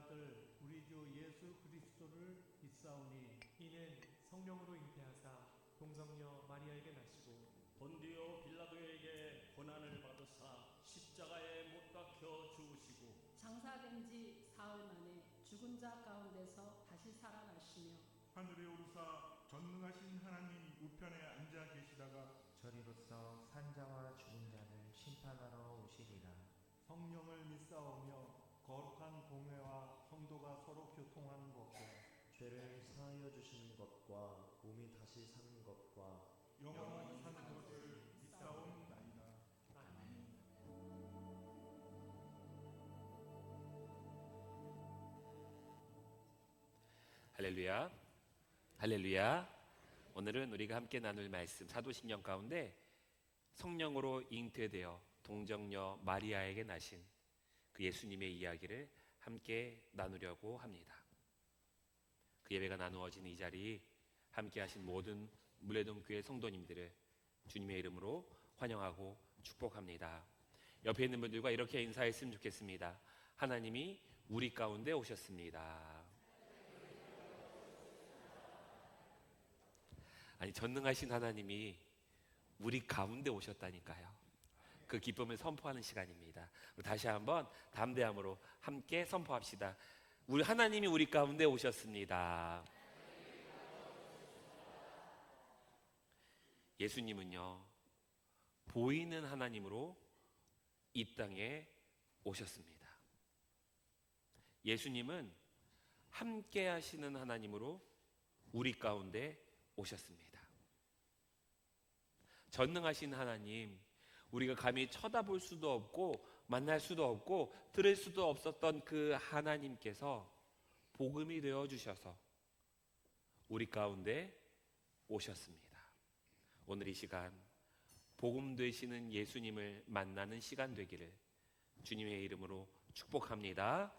아들 우리 주 예수 그리스도를 믿사오니 이는 성령으로 잉태하사 동정녀 마리아에게 나시고 본디오 빌라도에게 고난을 받으사 십자가에 못 박혀 죽으시고 장사된 지 사흘 만에 죽은 자 가운데서 다시 살아나시며 하늘에 오르사 전능하신 하나님 우편에 앉아 계시다가 저리로서 산자와 죽은 자를 심판하러 오시리라. 성령을 믿사오며 거룩한 공회와 성도가 서로 교통하는 것과 죄를 사하여 주시는 것과 몸이 다시 사는 것과 영원히 사는 것을 믿사옵나이다. 아멘. 할렐루야, 할렐루야. 오늘은 우리가 함께 나눌 말씀 사도신경 가운데 성령으로 잉태되어 동정녀 마리아에게 나신 그 예수님의 이야기를 함께 나누려고 합니다. 그 예배가 나누어진 이 자리 함께 하신 모든 물레동교회 성도님들을 주님의 이름으로 환영하고 축복합니다. 옆에 있는 분들과 이렇게 인사했으면 좋겠습니다. 하나님이 우리 가운데 오셨습니다. 아니, 전능하신 하나님이 우리 가운데 오셨다니까요. 그 기쁨을 선포하는 시간입니다. 다시 한번 담대함으로 함께 선포합시다. 우리 하나님이 우리 가운데 오셨습니다. 예수님은요, 보이는 하나님으로 이 땅에 오셨습니다. 예수님은 함께 하시는 하나님으로 우리 가운데 오셨습니다. 전능하신 하나님, 우리가 감히 쳐다볼 수도 없고 만날 수도 없고 들을 수도 없었던 그 하나님께서 복음이 되어 주셔서 우리 가운데 오셨습니다. 오늘 이 시간 복음 되시는 예수님을 만나는 시간 되기를 주님의 이름으로 축복합니다.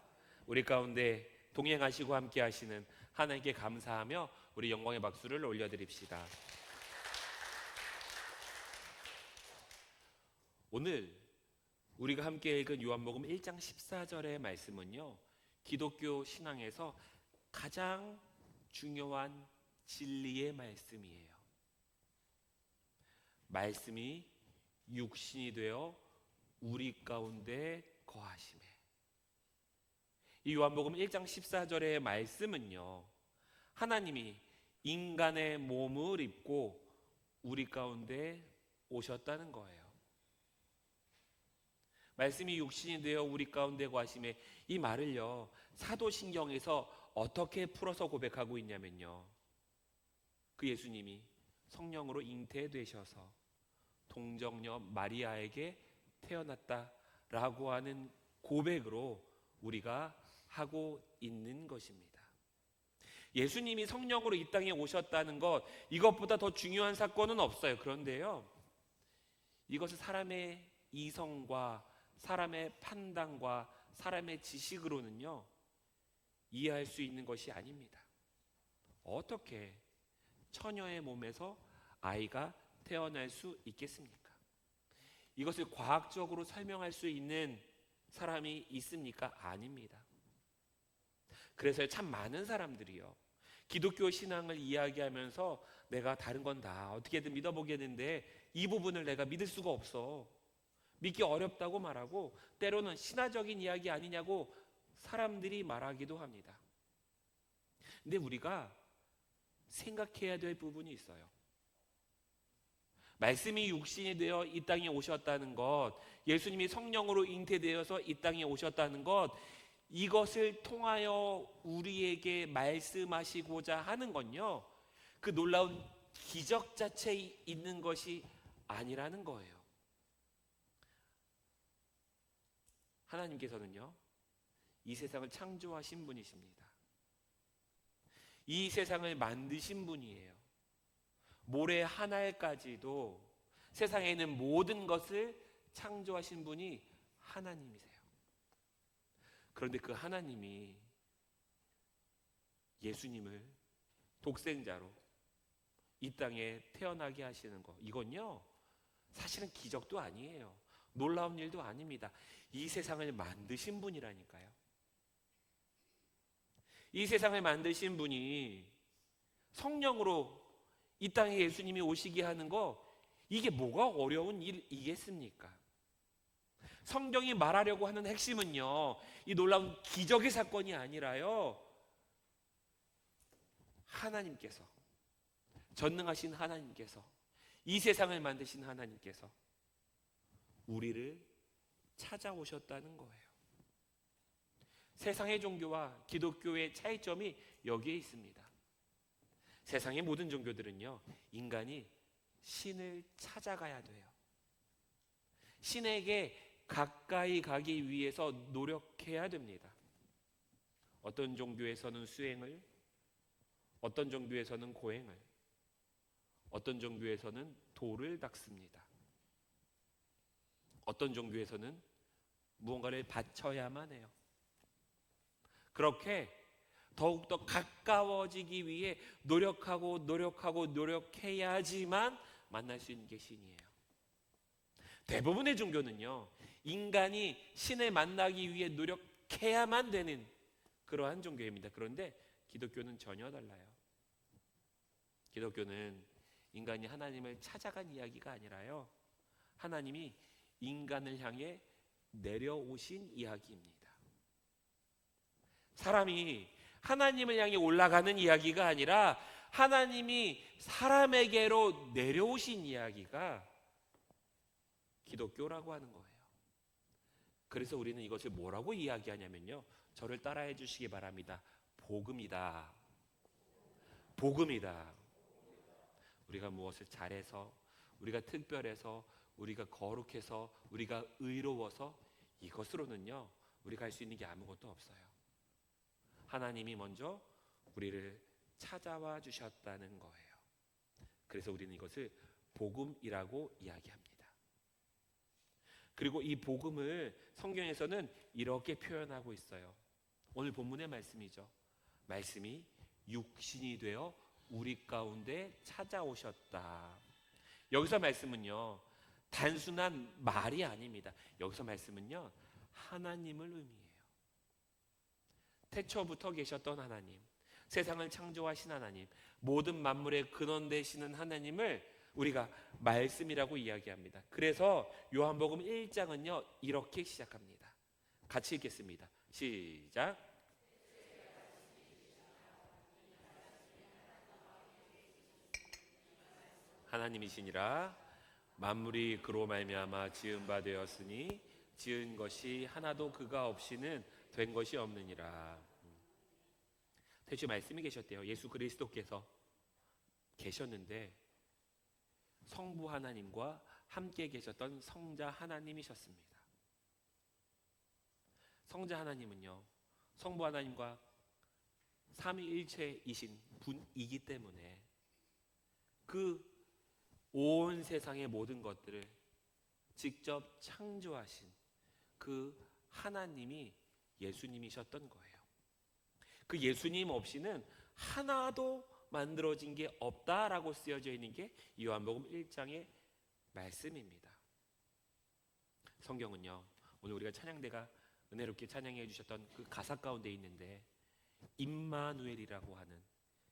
우리 가운데 동행하시고 함께 하시는 하나님께 감사하며 우리 영광의 박수를 올려드립시다. 오늘 우리가 함께 읽은 요한복음 1장 14절의 말씀은요, 기독교 신앙에서 가장 중요한 진리의 말씀이에요. 말씀이 육신이 되어 우리 가운데 거하심에. 이 요한복음 1장 14절의 말씀은요, 하나님이 인간의 몸을 입고 우리 가운데 오셨다는 거예요. 말씀이 육신이 되어 우리 가운데 거하심에, 이 말을요 사도신경에서 어떻게 풀어서 고백하고 있냐면요, 그 예수님이 성령으로 잉태되셔서 동정녀 마리아에게 태어났다라고 하는 고백으로 우리가 하고 있는 것입니다. 예수님이 성령으로 이 땅에 오셨다는 것, 이것보다 더 중요한 사건은 없어요. 그런데요, 이것을 사람의 이성과 사람의 판단과 사람의 지식으로는요 이해할 수 있는 것이 아닙니다. 어떻게 처녀의 몸에서 아이가 태어날 수 있겠습니까? 이것을 과학적으로 설명할 수 있는 사람이 있습니까? 아닙니다. 그래서 참 많은 사람들이요, 기독교 신앙을 이야기하면서 내가 다른 건 다 어떻게든 믿어보겠는데 이 부분을 내가 믿을 수가 없어, 믿기 어렵다고 말하고, 때로는 신화적인 이야기 아니냐고 사람들이 말하기도 합니다. 근데 우리가 생각해야 될 부분이 있어요. 말씀이 육신이 되어 이 땅에 오셨다는 것, 예수님이 성령으로 잉태되어서 이 땅에 오셨다는 것, 이것을 통하여 우리에게 말씀하시고자 하는 건요, 그 놀라운 기적 자체에 있는 것이 아니라는 거예요. 하나님께서는요 이 세상을 창조하신 분이십니다. 이 세상을 만드신 분이에요. 모래 한 알까지도 세상에 있는 모든 것을 창조하신 분이 하나님이세요. 그런데 그 하나님이 예수님을 독생자로 이 땅에 태어나게 하시는 것, 이건요 사실은 기적도 아니에요. 놀라운 일도 아닙니다. 이 세상을 만드신 분이라니까요. 이 세상을 만드신 분이 성령으로 이 땅에 예수님이 오시게 하는 거, 이게 뭐가 어려운 일이겠습니까? 성경이 말하려고 하는 핵심은요, 이 놀라운 기적의 사건이 아니라요, 하나님께서, 전능하신 하나님께서, 이 세상을 만드신 하나님께서 우리를 찾아오셨다는 거예요. 세상의 종교와 기독교의 차이점이 여기에 있습니다. 세상의 모든 종교들은요, 인간이 신을 찾아가야 돼요. 신에게 가까이 가기 위해서 노력해야 됩니다. 어떤 종교에서는 수행을, 어떤 종교에서는 고행을, 어떤 종교에서는 도를 닦습니다. 어떤 종교에서는 무언가를 바쳐야만 해요. 그렇게 더욱더 가까워지기 위해 노력해야지만 만날 수 있는 게 신이에요. 대부분의 종교는요, 인간이 신을 만나기 위해 노력해야만 되는 그러한 종교입니다. 그런데 기독교는 전혀 달라요. 기독교는 인간이 하나님을 찾아간 이야기가 아니라요, 하나님이 인간을 향해 내려오신 이야기입니다. 사람이 하나님을 향해 올라가는 이야기가 아니라 하나님이 사람에게로 내려오신 이야기가 기독교라고 하는 거예요. 그래서 우리는 이것을 뭐라고 이야기하냐면요, 저를 따라해 주시기 바랍니다. 복음이다. 복음이다. 우리가 무엇을 잘해서, 우리가 특별해서, 우리가 거룩해서, 우리가 의로워서 이것으로는요, 우리가 할 수 있는 게 아무것도 없어요. 하나님이 먼저 우리를 찾아와 주셨다는 거예요. 그래서 우리는 이것을 복음이라고 이야기합니다. 그리고 이 복음을 성경에서는 이렇게 표현하고 있어요. 오늘 본문의 말씀이죠. 말씀이 육신이 되어 우리 가운데 찾아오셨다. 여기서 말씀은요, 단순한 말이 아닙니다. 여기서 말씀은요, 하나님을 의미해요. 태초부터 계셨던 하나님, 세상을 창조하신 하나님, 모든 만물의 근원 되시는 하나님을 우리가 말씀이라고 이야기합니다. 그래서 요한복음 1장은요, 이렇게 시작합니다. 같이 읽겠습니다. 시작. 하나님이시니라. 만물이 그로 말미암아 지은 바 되었으니 지은 것이 하나도 그가 없이는 된 것이 없느니라. 태초에 말씀이 계셨대요. 예수 그리스도께서 계셨는데 성부 하나님과 함께 계셨던 성자 하나님이셨습니다. 성자 하나님은요, 성부 하나님과 삼위일체이신 분이기 때문에 그 온 세상의 모든 것들을 직접 창조하신 그 하나님이 예수님이셨던 거예요. 그 예수님 없이는 하나도 만들어진 게 없다라고 쓰여져 있는 게 요한복음 1장의 말씀입니다. 성경은요, 오늘 우리가 찬양대가 은혜롭게 찬양해 주셨던 그 가사 가운데 있는데 임마누엘이라고 하는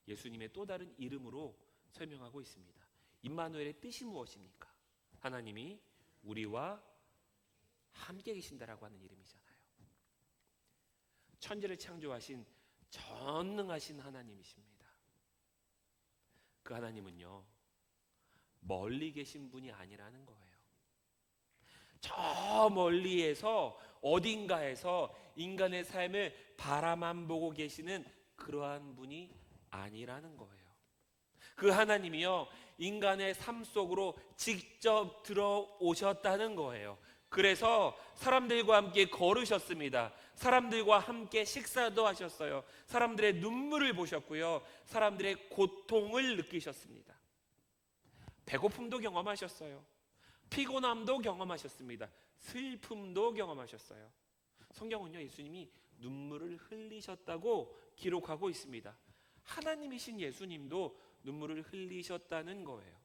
예수님의 또 다른 이름으로 설명하고 있습니다. 임마누엘의 뜻이 무엇입니까? 하나님이 우리와 함께 계신다라고 하는 이름이잖아요. 천지를 창조하신 전능하신 하나님이십니다. 그 하나님은요, 멀리 계신 분이 아니라는 거예요. 저 멀리에서 어딘가에서 인간의 삶을 바라만 보고 계시는 그러한 분이 아니라는 거예요. 그 하나님이요, 인간의 삶 속으로 직접 들어오셨다는 거예요. 그래서 사람들과 함께 걸으셨습니다. 사람들과 함께 식사도 하셨어요. 사람들의 눈물을 보셨고요, 사람들의 고통을 느끼셨습니다. 배고픔도 경험하셨어요. 피곤함도 경험하셨습니다. 슬픔도 경험하셨어요. 성경은요, 예수님이 눈물을 흘리셨다고 기록하고 있습니다. 하나님이신 예수님도 눈물을 흘리셨다는 거예요.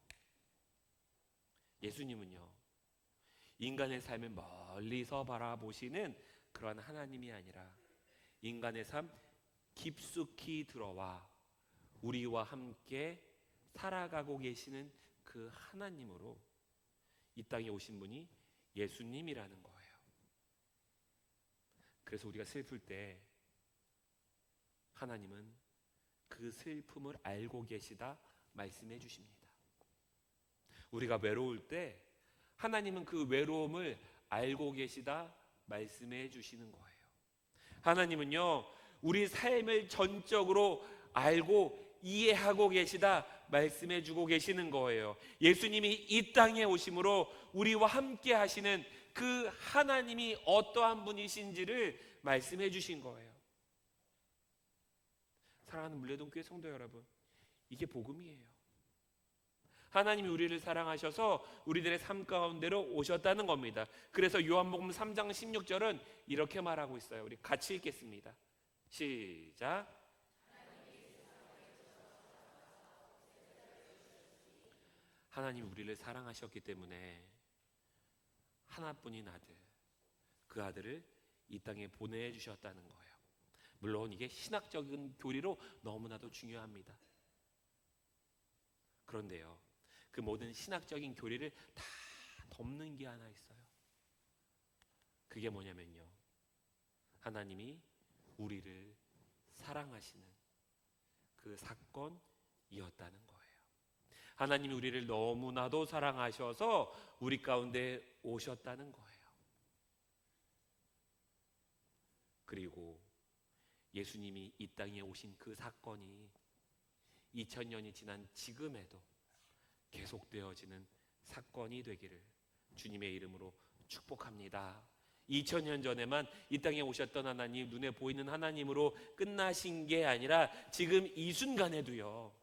예수님은요, 인간의 삶을 멀리서 바라보시는 그러한 하나님이 아니라 인간의 삶 깊숙이 들어와 우리와 함께 살아가고 계시는 그 하나님으로 이 땅에 오신 분이 예수님이라는 거예요. 그래서 우리가 슬플 때 하나님은 그 슬픔을 알고 계시다 말씀해 주십니다. 우리가 외로울 때 하나님은 그 외로움을 알고 계시다 말씀해 주시는 거예요. 하나님은요, 우리 삶을 전적으로 알고 이해하고 계시다 말씀해 주고 계시는 거예요. 예수님이 이 땅에 오심으로 우리와 함께 하시는 그 하나님이 어떠한 분이신지를 말씀해 주신 거예요. 사랑하는 물레동교회 성도 여러분, 이게 복음이에요. 하나님이 우리를 사랑하셔서 우리들의 삶 가운데로 오셨다는 겁니다. 그래서 요한복음 3장 16절은 이렇게 말하고 있어요. 우리 같이 읽겠습니다. 시작. 하나님이 우리를 사랑하셨기 때문에 하나뿐인 아들, 그 아들을 이 땅에 보내주셨다는 거예요. 물론 이게 신학적인 교리로 너무나도 중요합니다. 그런데요, 그 모든 신학적인 교리를 다 덮는 게 하나 있어요. 그게 뭐냐면요, 하나님이 우리를 사랑하시는 그 사건이었다는 거예요. 하나님이 우리를 너무나도 사랑하셔서 우리 가운데 오셨다는 거예요. 그리고 예수님이 이 땅에 오신 그 사건이 2000년이 지난 지금에도 계속되어지는 사건이 되기를 주님의 이름으로 축복합니다. 2000년 전에만 이 땅에 오셨던 하나님, 눈에 보이는 하나님으로 끝나신 게 아니라 지금 이 순간에도요,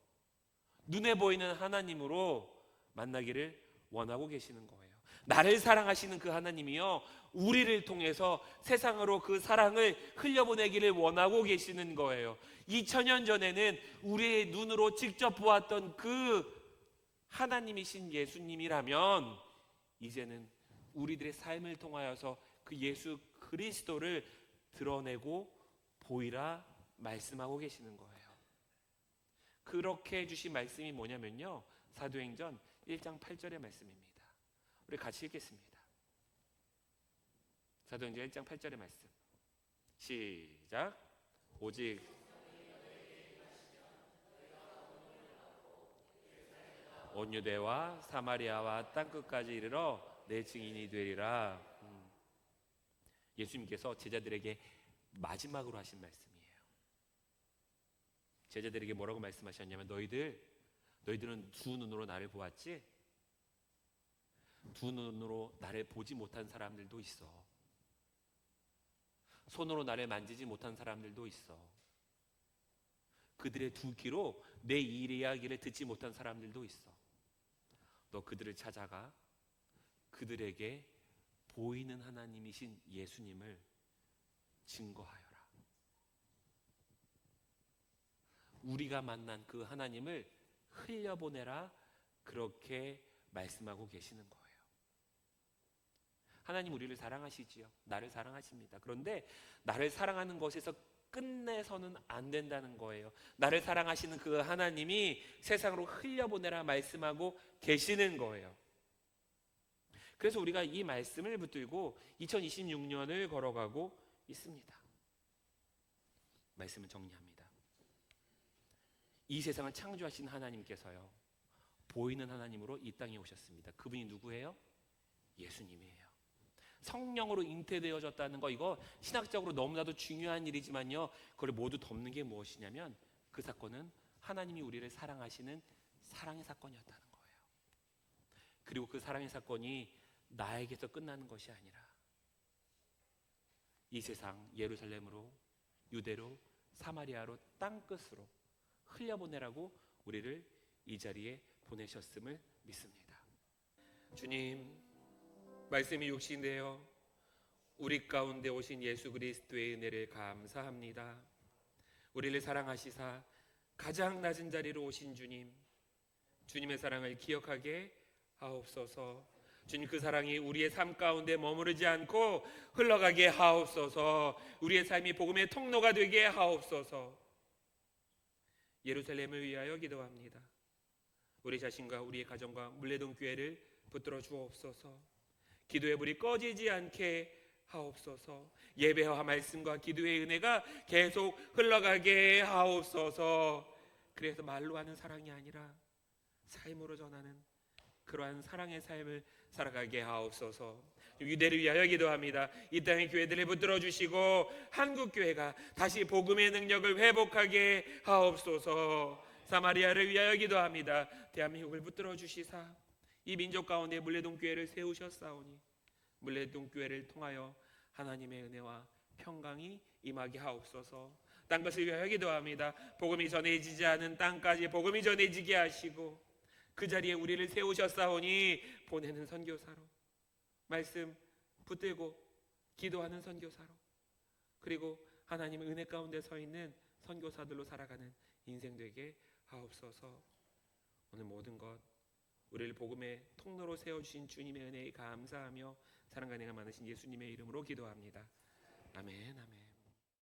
눈에 보이는 하나님으로 만나기를 원하고 계시는 거예요. 나를 사랑하시는 그 하나님이요, 우리를 통해서 세상으로 그 사랑을 흘려보내기를 원하고 계시는 거예요. 2000년 전에는 우리의 눈으로 직접 보았던 그 하나님이신 예수님이라면 이제는 우리들의 삶을 통하여서 그 예수 그리스도를 드러내고 보이라 말씀하고 계시는 거예요. 그렇게 해주신 말씀이 뭐냐면요, 사도행전 1장 8절의 말씀입니다. 우리 같이 읽겠습니다. 사도행전 1장 8절의 말씀, 시작. 오직 온 유대와 사마리아와 땅끝까지 이르러 내 증인이 되리라. 예수님께서 제자들에게 마지막으로 하신 말씀이에요. 제자들에게 뭐라고 말씀하셨냐면, 너희들은 두 눈으로 나를 보았지? 두 눈으로 나를 보지 못한 사람들도 있어. 손으로 나를 만지지 못한 사람들도 있어. 그들의 두 귀로 내 이야기를 듣지 못한 사람들도 있어. 너 그들을 찾아가 그들에게 보이는 하나님이신 예수님을 증거하여라. 우리가 만난 그 하나님을 흘려보내라. 그렇게 말씀하고 계시는 거예요. 하나님 우리를 사랑하시지요. 나를 사랑하십니다. 그런데 나를 사랑하는 것에서 끝내서는 안 된다는 거예요. 나를 사랑하시는 그 하나님이 세상으로 흘려보내라 말씀하고 계시는 거예요. 그래서 우리가 이 말씀을 붙들고 2026년을 걸어가고 있습니다. 말씀을 정리합니다. 이 세상을 창조하신 하나님께서요, 보이는 하나님으로 이 땅에 오셨습니다. 그분이 누구예요? 예수님이에요. 성령으로 잉태되어졌다는 거, 이거 신학적으로 너무나도 중요한 일이지만요, 그걸 모두 덮는 게 무엇이냐면, 그 사건은 하나님이 우리를 사랑하시는 사랑의 사건이었다는 거예요. 그리고 그 사랑의 사건이 나에게서 끝나는 것이 아니라 이 세상 예루살렘으로, 유대로, 사마리아로, 땅끝으로 흘려보내라고 우리를 이 자리에 보내셨음을 믿습니다. 주님, 말씀이 육신되어 우리 가운데 오신 예수 그리스도의 은혜를 감사합니다. 우리를 사랑하시사 가장 낮은 자리로 오신 주님, 주님의 사랑을 기억하게 하옵소서. 주님, 그 사랑이 우리의 삶 가운데 머무르지 않고 흘러가게 하옵소서. 우리의 삶이 복음의 통로가 되게 하옵소서. 예루살렘을 위하여 기도합니다. 우리 자신과 우리의 가정과 물레동 교회를 붙들어 주옵소서. 기도의 불이 꺼지지 않게 하옵소서. 예배와 말씀과 기도의 은혜가 계속 흘러가게 하옵소서. 그래서 말로 하는 사랑이 아니라 삶으로 전하는 그러한 사랑의 삶을 살아가게 하옵소서. 유대를 위하여 기도합니다. 이 땅의 교회들을 붙들어 주시고 한국 교회가 다시 복음의 능력을 회복하게 하옵소서. 사마리아를 위하여 기도합니다. 대한민국을 붙들어 주시사 이 민족 가운데 물레동 교회를 세우셨사오니 물레동 교회를 통하여 하나님의 은혜와 평강이 임하게 하옵소서. 땅것을 위하여 기도합니다. 복음이 전해지지 않은 땅까지 복음이 전해지게 하시고 그 자리에 우리를 세우셨사오니 보내는 선교사로, 말씀 붙들고 기도하는 선교사로, 그리고 하나님의 은혜 가운데 서 있는 선교사들로 살아가는 인생 되게 하옵소서. 오늘 모든 것 우리를 복음의 통로로 세워주신 주님의 은혜에 감사하며 사랑과 은혜가 많으신 예수님의 이름으로 기도합니다. 아멘, 아멘.